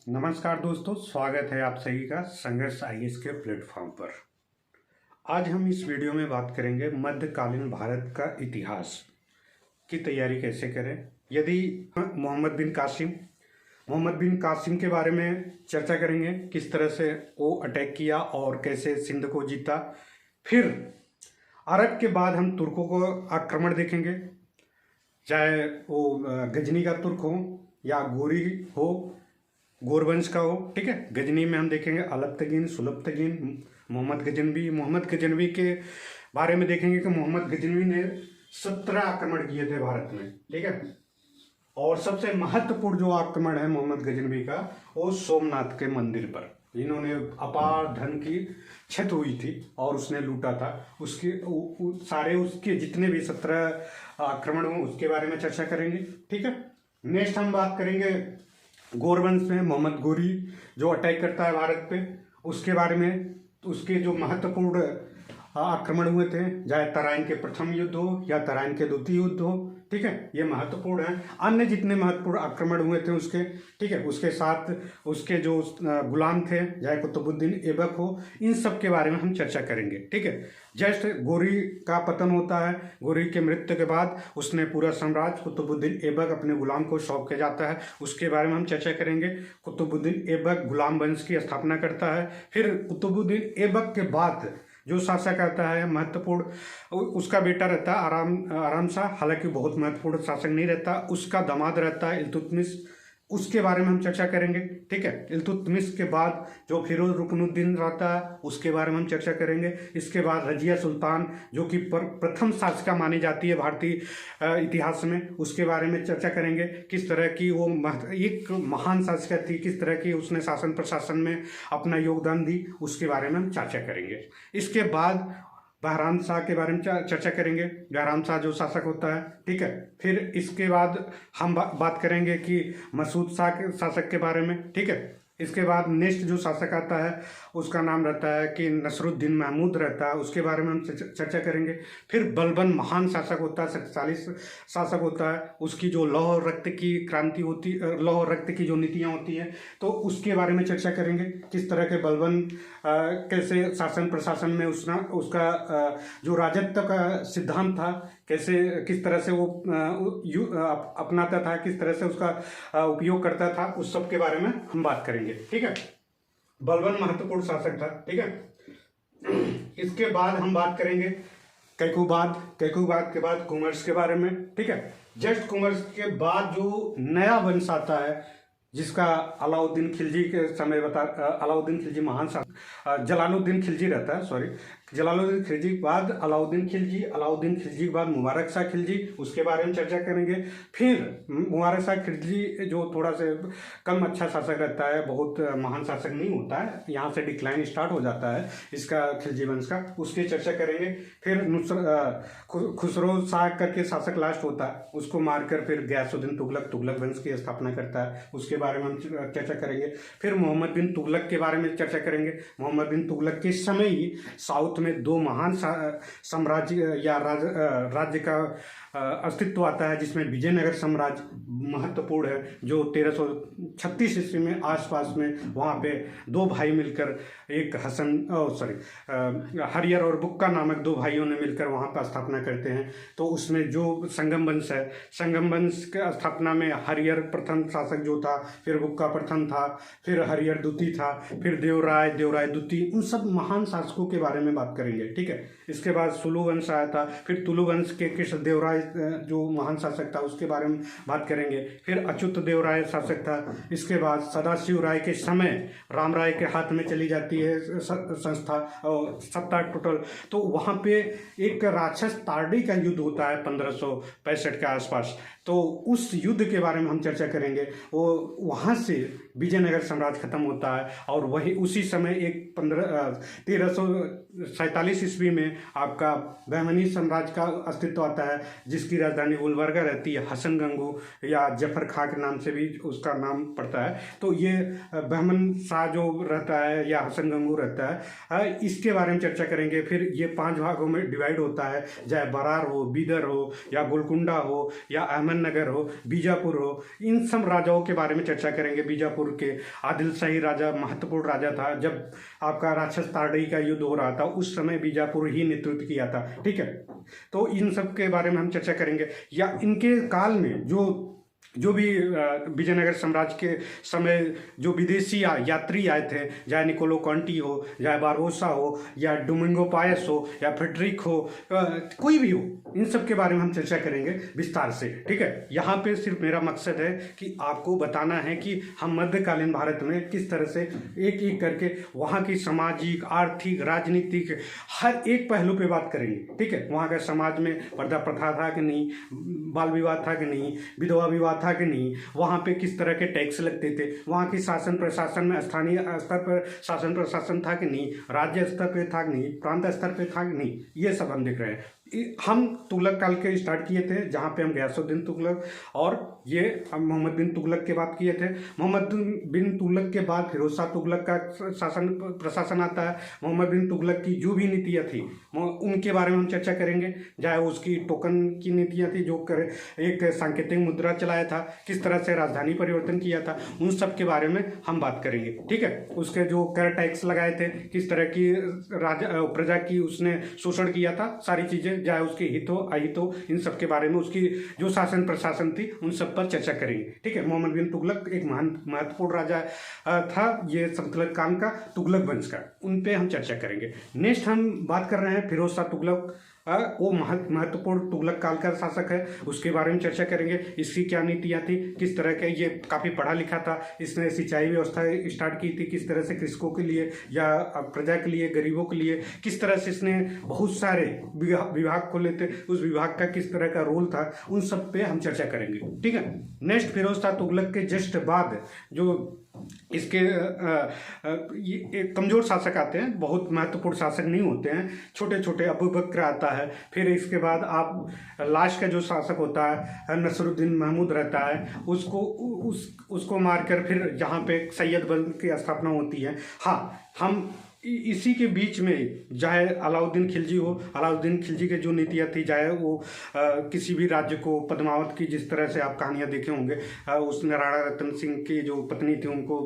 नमस्कार दोस्तों, स्वागत है आप सभी का संघर्ष आईएएस के प्लेटफॉर्म पर। आज हम इस वीडियो में बात करेंगे मध्यकालीन भारत का इतिहास की तैयारी कैसे करें। यदि मोहम्मद बिन कासिम के बारे में चर्चा करेंगे, किस तरह से वो अटैक किया और कैसे सिंध को जीता। फिर अरब के बाद हम तुर्कों को आक्रमण देखेंगे, चाहे वो गजनी का तुर्क हो या गोरी हो, गोरवंश का हो। ठीक है, गजनी में हम देखेंगे अलबतगीन, सुलबतगीन, मोहम्मद गजनवी के बारे में देखेंगे कि मोहम्मद गजनवी ने 17 आक्रमण किए थे भारत में। ठीक है, और सबसे महत्वपूर्ण जो आक्रमण है मोहम्मद गजनवी का, वो सोमनाथ के मंदिर पर। इन्होंने अपार धन की क्षत हुई थी और उसने लूटा था। उसके जितने भी 17 आक्रमण हुए उसके बारे में चर्चा करेंगे। ठीक है, नेक्स्ट हम बात करेंगे गोरवंश में मोहम्मद गोरी जो अटैक करता है भारत पे, उसके बारे में। उसके जो महत्वपूर्ण आक्रमण हुए थे, चाहे तराइन के प्रथम युद्ध हो या तराइन के द्वितीय युद्ध हो। ठीक है, ये महत्वपूर्ण है। अन्य जितने महत्वपूर्ण आक्रमण हुए थे उसके, ठीक है, उसके साथ उसके जो गुलाम थे, चाहे कुतुबुद्दीन ऐबक हो, इन सब के बारे में हम चर्चा करेंगे। ठीक है, जस्ट गोरी का पतन होता है, गोरी के मृत्यु के बाद उसने पूरा साम्राज्य कुतुबुद्दीन ऐबक अपने गुलाम को सौंप के जाता है, उसके बारे में हम चर्चा करेंगे। कुतुबुद्दीन ऐबक गुलाम वंश की स्थापना करता है। फिर कुतुबुद्दीन ऐबक के बाद जो शासक आता है महत्वपूर्ण, उसका बेटा रहता है आराम शाह, हालांकि बहुत महत्वपूर्ण शासक नहीं रहता। उसका दामाद रहता है इल्तुतमिश, उसके बारे में हम चर्चा करेंगे। ठीक है, इल्तुतमिश के बाद जो फिरोज रुकनुद्दीन रहता है उसके बारे में हम चर्चा करेंगे। इसके बाद रजिया सुल्तान जो कि प्रथम शासिका मानी जाती है भारतीय इतिहास में, उसके बारे में चर्चा करेंगे। किस तरह की वो एक महान शासिका थी, किस तरह की उसने शासन प्रशासन में अपना योगदान दी, उसके बारे में हम चर्चा करेंगे। इसके बाद बहराम शाह के बारे में चर्चा करेंगे, बहराम शाह जो शासक होता है। ठीक है, फिर इसके बाद हम बात करेंगे कि मसूद शाह के शासक के बारे में। ठीक है, इसके बाद नेक्स्ट जो शासक आता है उसका नाम रहता है कि नसरुद्दीन महमूद रहता है, उसके बारे में हम चर्चा करेंगे। फिर बलबन महान शासक होता है, शक्तिशाली शासक होता है, उसकी जो लौह और रक्त की क्रांति होती, लौह और रक्त की जो नीतियाँ होती हैं, तो उसके बारे में चर्चा करेंगे। किस तरह के बलबन कैसे शासन प्रशासन में उसका जो राजत्व का सिद्धांत था, कैसे किस तरह से वो अपनाता था, किस तरह से उसका उपयोग करता था, उस सब के बारे में हम बात करेंगे। ठीक है, बलबन महत्वपूर्ण शासक था। ठीक है, इसके बाद हम बात करेंगे कैकुबाद के बाद कुमर्स के बारे में। ठीक है, जस्ट कुमर्स के बाद जो नया वंश आता है जिसका अलाउद्दीन खिलजी के समय अलाउद्दीन खिलजी महान शासक, जलालुद्दीन खिलजी रहता है, सॉरी, जलालुद्दीन खिलजी के बाद अलाउद्दीन खिलजी के बाद मुबारक शाह खिलजी, उसके बारे में चर्चा करेंगे। फिर मुबारक शाह खिलजी जो थोड़ा से कम अच्छा शासक रहता है, बहुत महान शासक नहीं होता है, यहाँ से डिक्लाइन स्टार्ट हो जाता है इसका, खिलजी वंश का, उसकी चर्चा करेंगे। फिर खुसरो शाह करके शासक लास्ट होता है, उसको मारकर फिर गयासुद्दीन तुगलक वंश की स्थापना करता है, उसके बारे में हम चर्चा करेंगे। फिर मोहम्मद बिन तुगलक के बारे में चर्चा करेंगे। मोहम्मद बिन तुगलक के समय ही साउथ में दो महान साम्राज्य या राज्य का अस्तित्व आता है, जिसमें विजयनगर साम्राज्य महत्वपूर्ण है, जो 1336 ईस्वी में आसपास में वहाँ पे दो भाई मिलकर, एक हरियर और बुक्का नामक दो भाइयों ने मिलकर वहाँ पर स्थापना करते हैं। तो उसमें जो संगम वंश है, संगम वंश के स्थापना में हरियर प्रथम शासक जो था, फिर बुक्का प्रथम था, फिर हरियर द्वितीय था, फिर देवराय द्वितीय, उन सब महान शासकों के बारे में बात करेंगे। ठीक है, इसके बाद सुलु वंश आया था, फिर तुलु वंश के कृष्ण देवराय जो महान शासक था उसके बारे में बात करेंगे। फिर अच्युत देवराय शासक था। इसके बाद सदाशिव राय के समय राम राय के हाथ में चली जाती है संस्था और सत्ता टोटल, तो वहाँ पे एक राक्षस तारडी का युद्ध होता है 1565 के आसपास, तो उस युद्ध के बारे में हम चर्चा करेंगे। वो वहाँ से विजयनगर साम्राज्य खत्म होता है और वही उसी समय एक 1347 ईस्वी में आपका बहमनी साम्राज्य का अस्तित्व आता है, जिसकी राजधानी गुलबर्गा रहती है। हसन गंगू या जफर खां के नाम से भी उसका नाम पड़ता है। तो ये बहमन शाह जो रहता है या हसन गंगू रहता है, इसके बारे में चर्चा करेंगे। फिर ये 5 भागों में डिवाइड होता है, चाहे बरार हो, बीदर हो, या गोलकुंडा हो, या अहमदनगर हो, बीजापुर हो, इन सब राजाओं के बारे में चर्चा करेंगे। बीजापुर के आदिल शाही राजा महत्वपूर्ण राजा था। जब आपका राक्षस ताड़ई का युद्ध हो रहा था, उस समय बीजापुर ही नेतृत्व किया था। ठीक है, तो इन सब के बारे में हम चर्चा करेंगे। या इनके काल में जो भी विजयनगर साम्राज्य के समय जो विदेशी यात्री आए थे, चाहे निकोलो कॉन्टी हो, चाहे बारबोसा हो, या डोमिंगो पायस हो, या फ्रेडरिक हो, कोई भी हो, इन सब के बारे में हम चर्चा करेंगे विस्तार से। ठीक है, यहाँ पे सिर्फ मेरा मकसद है कि आपको बताना है कि हम मध्यकालीन भारत में किस तरह से एक एक करके वहाँ की सामाजिक, आर्थिक, राजनीतिक हर एक पहलू पे बात करेंगे। ठीक है, वहाँ का समाज में पर्दा प्रथा था कि नहीं, बाल विवाह था कि नहीं, विधवा विवाह था कि नहीं, वहाँ पे किस तरह के टैक्स लगते थे, वहाँ की शासन प्रशासन में स्थानीय स्तर पर शासन प्रशासन था कि नहीं, राज्य स्तर पे था कि नहीं, प्रांत स्तर पे था कि नहीं, ये सब हम देख रहे हैं। हम तुगलक काल के स्टार्ट किए थे, जहाँ पे हम गयासुद्दीन तुगलक और ये मोहम्मद बिन तुगलक के बात किए थे। मोहम्मद बिन तुगलक के बाद फिरोज शाह तुगलक का शासन प्रशासन आता है। मोहम्मद बिन तुगलक की जो भी नीतियाँ थी उनके बारे में हम चर्चा करेंगे, चाहे उसकी टोकन की नीतियाँ थी, जो एक सांकेतिक मुद्रा चलाया था, किस तरह से राजधानी परिवर्तन किया था, उन सब के बारे में हम बात करेंगे। ठीक है, उसके जो कर टैक्स लगाए थे, किस तरह की प्रजा की उसने शोषण किया था, सारी चीज़ें, चाहे उसके हित हो अहित हो, इन सब के बारे में उसकी जो शासन प्रशासन थी उन सब पर चर्चा करेंगे। ठीक है, मोहम्मद बिन तुगलक एक महत्वपूर्ण राजा था, ये सल्तनत काल का, तुगलक वंश का, उन पे हम चर्चा करेंगे। नेक्स्ट हम बात कर रहे हैं फिरोज शाह तुगलक, वो महत्वपूर्ण तुगलक काल का शासक है, उसके बारे में चर्चा करेंगे। इसकी क्या नीतियाँ थी, किस तरह के, ये काफ़ी पढ़ा लिखा था, इसने सिंचाई व्यवस्था स्टार्ट की थी, किस तरह से कृषकों के लिए या प्रजा के लिए, गरीबों के लिए, किस तरह से इसने बहुत सारे विभाग खोले थे, उस विभाग का किस तरह का रोल था, उन सब पे हम चर्चा करेंगे। ठीक है, नेक्स्ट फिरोज शाह तुगलक के जस्ट बाद जो इसके ये एक कमज़ोर शासक आते हैं, बहुत महत्वपूर्ण शासक नहीं होते हैं, छोटे छोटे, अबू बकर आता है। फिर इसके बाद आप लास्ट का जो शासक होता है नसरुद्दीन महमूद रहता है, उसको मारकर फिर जहाँ पे सैयद वंश की स्थापना होती है। हाँ, हम इसी के बीच में चाहे अलाउद्दीन खिलजी हो, अलाउद्दीन खिलजी की जो नीतियाँ थी, चाहे वो किसी भी राज्य को, पद्मावत की जिस तरह से आप कहानियाँ देखे होंगे, उसने राणा रतन सिंह की जो पत्नी थी उनको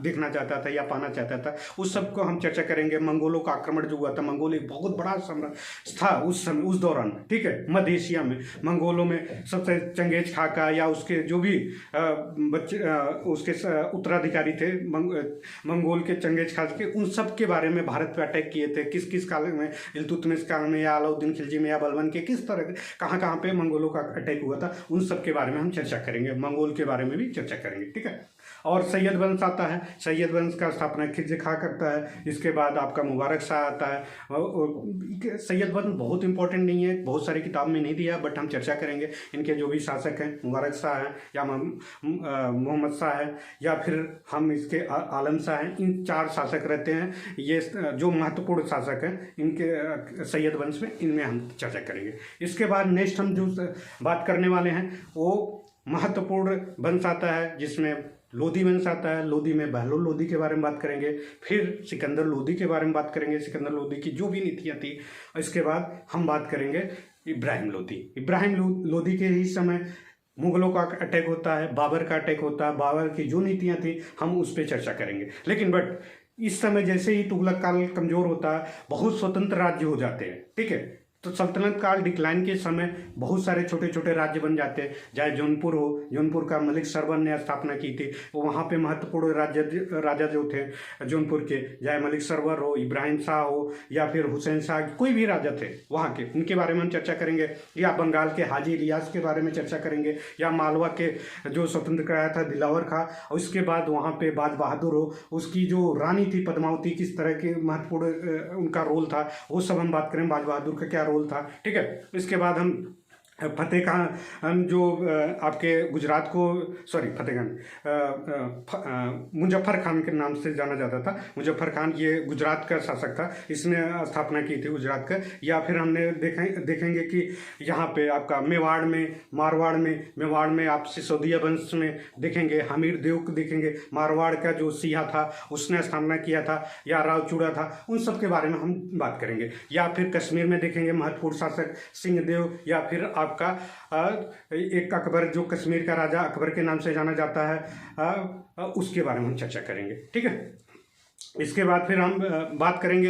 देखना चाहता था या पाना चाहता था, उस सब को हम चर्चा करेंगे। मंगोलों का आक्रमण जो हुआ था, मंगोल एक बहुत बड़ा साम्राज्य था उस समय, उस दौरान। ठीक है, मध्य एशिया में मंगोलों में सबसे चंगेज खां का या उसके जो भी बच्चे उसके उत्तराधिकारी थे मंगोल के, चंगेज खां के, उन सब के बारे में भारत पे अटैक किए थे, किस किस काल में, इल्तुतमिश काल में या अलाउद्दीन खिलजी में या बलबन के, किस तरह कहाँ कहाँ पे मंगोलों का अटैक हुआ था, उन सब के बारे में हम चर्चा करेंगे। मंगोल के बारे में भी चर्चा करेंगे। ठीक है, और सैयद वंश आता है, सैयद वंश का स्थापना खिलजी खां करता है। इसके बाद आपका मुबारक शाह आता है। सैयद वंश बहुत इंपॉर्टेंट नहीं है, बहुत सारी किताब में नहीं दिया, बट हम चर्चा करेंगे। इनके जो भी शासक हैं, मुबारक शाह हैं या मोहम्मद शाह है, या फिर हम इसके आलम शाह हैं, इन 4 शासक रहते हैं। ये जो महत्वपूर्ण शासक हैं इनके सैयद वंश में, इनमें हम चर्चा करेंगे। इसके बाद नेक्स्ट हम जो बात करने वाले हैं वो महत्वपूर्ण वंश आता है, जिसमें लोधी वंश आता है। लोधी में बहलोल लोधी के बारे में बात करेंगे, फिर सिकंदर लोधी के बारे में बात करेंगे, सिकंदर लोधी की जो भी नीतियाँ थी। इसके बाद हम बात करेंगे इब्राहिम लोधी। इब्राहिम लोधी के ही समय मुगलों का अटैक होता है, बाबर का अटैक होता है, बाबर की जो नीतियाँ थी हम उस पर चर्चा करेंगे। लेकिन बट इस समय जैसे ही तुगलक काल कमज़ोर होता है, बहुत स्वतंत्र राज्य हो जाते हैं। ठीक है, तो सल्तनत काल डिक्लाइन के समय बहुत सारे छोटे छोटे राज्य बन जाते हैं। चाहे जौनपुर हो, जौनपुर का मलिक सरवन ने स्थापना की थी, वो वहाँ पे महत्वपूर्ण राजा जो थे जौनपुर के, चाहे मलिक सरवर हो, इब्राहिम शाह हो, या फिर हुसैन शाह, कोई भी राजा थे वहाँ के, उनके बारे में हम चर्चा करेंगे। या बंगाल के हाजी इलियास के बारे में चर्चा करेंगे, या मालवा के जो स्वतंत्र कराया था दिलावर खां, और उसके बाद वहाँ पे बाज बहादुर हो, उसकी जो रानी थी पद्मावती, किस तरह के महत्वपूर्ण उनका रोल था, वो सब हम बात करें। बाज बहादुर का क्या रोल था। ठीक है, इसके बाद हम फतेह खान जो आपके गुजरात को, सॉरी फतेह खान, मुजफ्फर खान के नाम से जाना जाता था। मुजफ्फर खान ये गुजरात का शासक था, इसने स्थापना की थी गुजरात का। या फिर हमने देखेंगे कि यहाँ पे आपका मेवाड़ में, मेवाड़ में आप सिसोदिया वंश में देखेंगे, हमीर देव को देखेंगे, मारवाड़ का जो सिया था उसने स्थापना किया था, या रावचूड़ा था। उन सब के बारे में हम बात करेंगे। या फिर कश्मीर में देखेंगे महत्वपूर्ण शासक सिंहदेव, या फिर आपका एक अकबर, जो कश्मीर का राजा अकबर के नाम से जाना जाता है, उसके बारे में हम चर्चा करेंगे। ठीक है, इसके बाद फिर हम बात करेंगे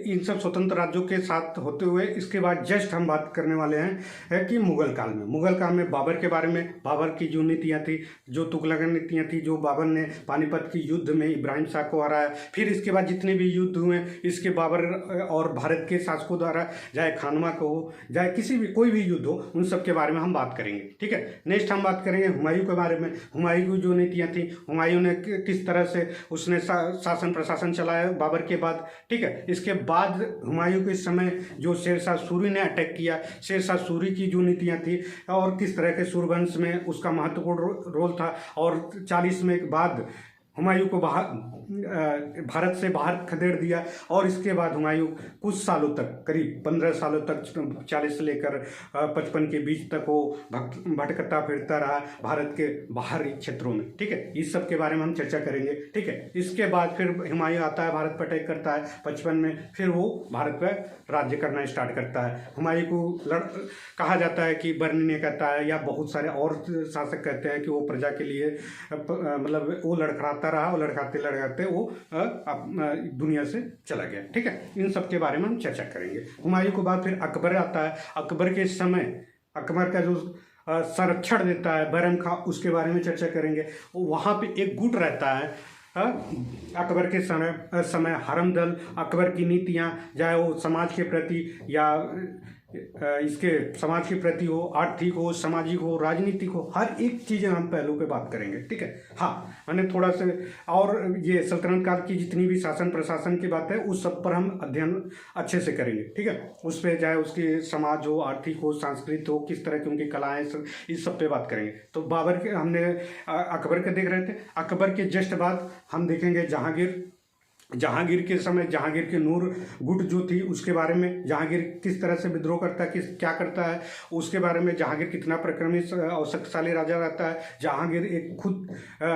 इन सब स्वतंत्र राज्यों के साथ होते हुए। इसके बाद जस्ट हम बात करने वाले हैं कि मुगल काल में बाबर के बारे में, बाबर की जो नीतियाँ थी, जो तुगलक नीतियाँ थी, जो बाबर ने पानीपत की युद्ध में इब्राहिम शाह को हराया। फिर इसके बाद जितने भी युद्ध हुए, इसके बाबर और भारत के शासकों द्वारा, चाहे खानवा को हो, चाहे किसी भी कोई भी युद्ध हो, उन सब के बारे में हम बात करेंगे। ठीक है, नेक्स्ट हम बात करेंगे हुमायूं के बारे में। हुमायूं की जो नीतियाँ थी, हुमायूं ने किस तरह से उसने शासन प्रशासन चलाया बाबर के बाद। ठीक है, इसके बाद हुमायूं के समय जो शेरशाह सूरी ने अटैक किया, शेरशाह सूरी की जो नीतियां थी और किस तरह के सूरवंश में उसका महत्वपूर्ण रोल था। और 40 में के बाद हुमायूं को भारत से बाहर खदेड़ दिया। और इसके बाद हुमायूं कुछ सालों तक, करीब 15 सालों तक, 40 से लेकर 55 के बीच तक वो भटकता फिरता रहा भारत के बाहरी क्षेत्रों में। ठीक है, इस सब के बारे में हम चर्चा करेंगे। ठीक है, इसके बाद फिर हुमायूं आता है, भारत पर अटैक करता है 55 में, फिर वो भारत पर राज्य करना स्टार्ट करता है। हुमायूं को कहा जाता है कि बर्नी कहता है, या बहुत सारे और शासक कहते हैं कि वो प्रजा के लिए मतलब वो लड़खड़ाता रहा, और लड़खड़ाते वो दुनिया से चला गया। ठीक है, इन सब के बारे में हम चर्चा करेंगे। हुमायूं के बाद फिर अकबर आता है। अकबर के समय अकबर का जो संरक्षण देता है बैरम खां, उसके बारे में चर्चा करेंगे। वहाँ पे एक गुट रहता है अकबर के समय हरमदल। अकबर की नीतियाँ, चाहे वो समाज के प्रति या इसके समाज के प्रति हो, आर्थिक हो, सामाजिक हो, राजनीतिक हो, हर एक चीज़ हम पहलू पे बात करेंगे। ठीक है, हाँ, मैंने थोड़ा सा और ये सल्तनत काल की जितनी भी शासन प्रशासन की बात है, उस सब पर हम अध्ययन अच्छे से करेंगे। ठीक है, उस पर चाहे उसकी समाज हो, आर्थिक हो, सांस्कृतिक हो, किस तरह की उनकी कलाएँ, इस सब पे बात करेंगे। तो बाबर के हमने अकबर के देख रहे थे। अकबर के जस्ट बाद हम देखेंगे जहांगीर के समय, जहांगीर के नूर गुट जो थी उसके बारे में, जहांगीर किस तरह से विद्रोह करता है, क्या करता है, उसके बारे में। जहांगीर कितना पराक्रमी और शक्तिशाली राजा रहता है। जहांगीर एक खुद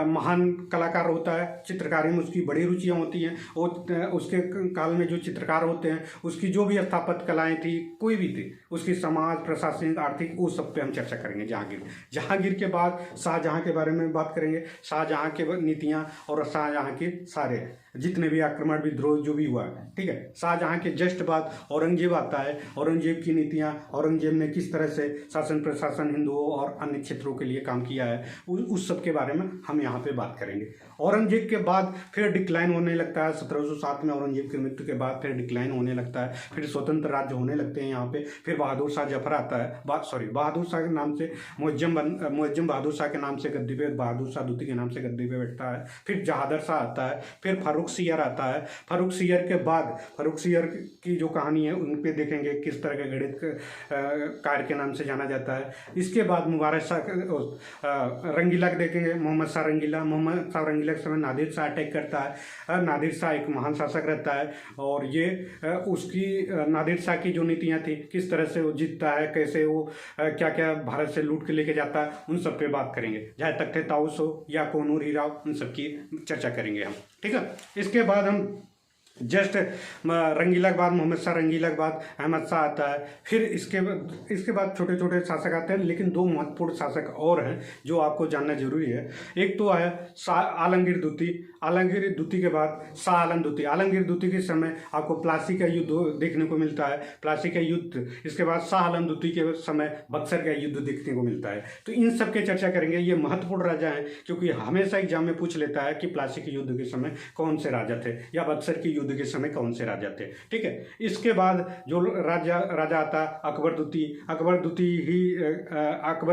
महान कलाकार होता है, चित्रकारी में उसकी बड़ी रुचियाँ होती हैं। वो उसके काल में जो चित्रकार होते हैं, उसकी जो भी स्थापत्य कलाएँ थी, कोई भी थी, उसकी समाज, प्रशासनिक, आर्थिक, वो सब पे हम चर्चा करेंगे। जहांगीर के बाद शाहजहाँ के बारे में बात करेंगे। शाहजहाँ के नीतियाँ और शाहजहाँ के सारे जितने भी आक्रमण, विद्रोह जो भी हुआ। ठीक है, शाहजहाँ के जस्ट बाद औरंगजेब आता है। औरंगजेब की नीतियाँ, औरंगजेब ने किस तरह से शासन प्रशासन हिंदुओं और अन्य क्षेत्रों के लिए काम किया है, उस सब के बारे में हम यहाँ पे बात करेंगे। औरंगजेब के बाद फिर डिक्लाइन होने लगता है। 1707 में औरंगजेब की मृत्यु के बाद फिर डिक्लाइन होने लगता है, फिर स्वतंत्र राज्य होने लगते हैं यहाँ पे। फिर बहादुर शाह जफर आता है, बहादुर शाह के नाम से मुअज्जम बहादुर शाह के नाम से गद्दी पे, बहादुर शाह द्वितीय के नाम से गद्दी पे बैठता है। फिर जहादर शाह आता है, फिर फारूक सियर आता है। फारूक सियर के बाद, फारूक सियर की जो कहानी है उन पे देखेंगे किस तरह के गणित कार्य के नाम से जाना जाता है। इसके बाद मुबारक शाह, रंगीला देखेंगे, मोहम्मद शाह रंगीला के समय नादिर शाह अटैक करता है। नादिर शाह एक महान शासक रहता है, और ये उसकी नादिर शाह की जो नीतियाँ थी, किस तरह से वो जीतता है, कैसे वो क्या क्या भारत से लूट के लेके जाता है, उन सब पे बात करेंगे। चाहे तख्ते ताउस हो या कोनूर हीरा, उन सब की चर्चा करेंगे हम। ठीक है, इसके बाद हम जस्ट रंगीला के बाद, मोहम्मद शाह रंगीला के बाद अहमद शाह आता है। फिर इसके बाद छोटे छोटे शासक आते हैं, लेकिन दो महत्वपूर्ण शासक और हैं जो आपको जानना जरूरी है। एक तो है आलमगीर द्वितीय के बाद शाह आलम द्वितीय। आलमगीर द्वितीय के समय आपको प्लासी का युद्ध देखने को मिलता है, प्लासी का युद्ध। इसके बाद शाह आलम द्वितीय के समय बक्सर का युद्ध देखने को मिलता है। तो इन सब के चर्चा करेंगे। ये महत्वपूर्ण राजा हैं, क्योंकि हमेशा एग्जाम में पूछ लेता है कि प्लासी के युद्ध के समय कौन से राजा थे, या बक्सर के युद्ध के समय कौन से राजा थे। ठीक है, इसके बाद जो राजा आता अकबर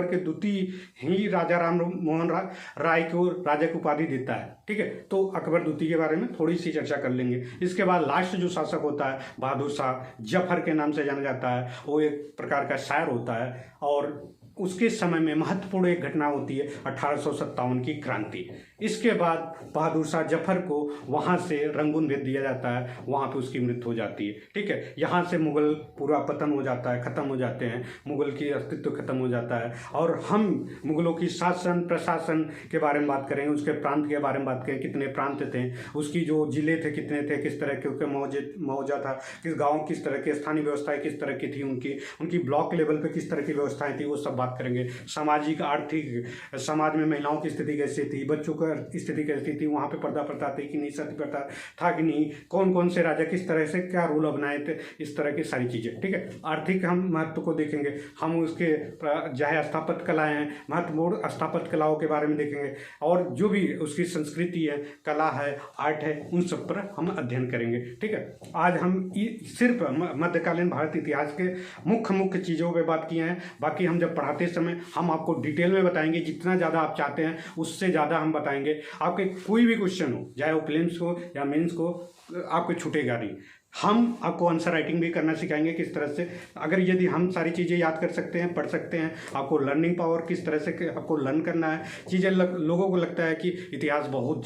के द्वितीय ही राजा राम मोहन राय को राजा की उपाधि देता है। ठीक है, तो अकबर द्वितीय के बारे में थोड़ी सी चर्चा कर लेंगे। इसके बाद लास्ट जो शासक होता है बहादुर शाह जफर के नाम से जाना जाता है, वो एक प्रकार का शायर होता है और उसके समय में महत्वपूर्ण एक घटना होती है 1857 की क्रांति। इसके बाद बहादुर शाह जफर को वहाँ से रंगून भेज दिया जाता है, वहाँ पे उसकी मृत्यु हो जाती है। ठीक है, यहाँ से मुगल पूरा पतन हो जाता है, ख़त्म हो जाते हैं, मुगल की अस्तित्व खत्म हो जाता है। और हम मुगलों की शासन प्रशासन के बारे में बात करेंगे, उसके प्रांत के बारे में बात करें, कितने प्रांत थे, उसकी जो जिले थे कितने थे, किस तरह के मौजा था, किस गाँव किस तरह की स्थानीय व्यवस्थाएँ किस तरह की थी, उनकी ब्लॉक लेवल पर किस तरह की व्यवस्थाएँ थी, वो सब बात करेंगे। सामाजिक आर्थिक समाज में महिलाओं की स्थिति कैसी थी, बच्चों का स्थिति कैसी थी, वहाँ पे पर्दा प्रथा थी कि नहीं, सती प्रथा था कि नहीं, कौन कौन से राजा किस तरह से क्या रूल अपनाए थे, इस तरह की सारी चीज़ें। ठीक है, आर्थिक हम महत्व को देखेंगे, हम उसके चाहे स्थापत्य कलाएँ हैं, महत्वपूर्ण स्थापत्य कलाओं के बारे में देखेंगे और जो भी उसकी संस्कृति है, कला है, आर्ट है, उन सब पर हम अध्ययन करेंगे। ठीक है, आज हम सिर्फ मध्यकालीन भारत इतिहास के मुख्य चीज़ों पर बात किए हैं। बाकी हम जब पढ़ाते समय हम आपको डिटेल में बताएंगे, जितना ज़्यादा आप चाहते हैं उससे ज़्यादा हम बताएंगे। आपके कोई भी क्वेश्चन हो, चाहे वो प्रीलिम्स हो या मेंस को, आपको छूटेगा नहीं। हम आपको आंसर राइटिंग भी करना सिखाएंगे किस तरह से, अगर यदि हम सारी चीज़ें याद कर सकते हैं, पढ़ सकते हैं, आपको लर्निंग पावर किस तरह से आपको लर्न करना है। चीज़ें लोगों को लगता है कि इतिहास बहुत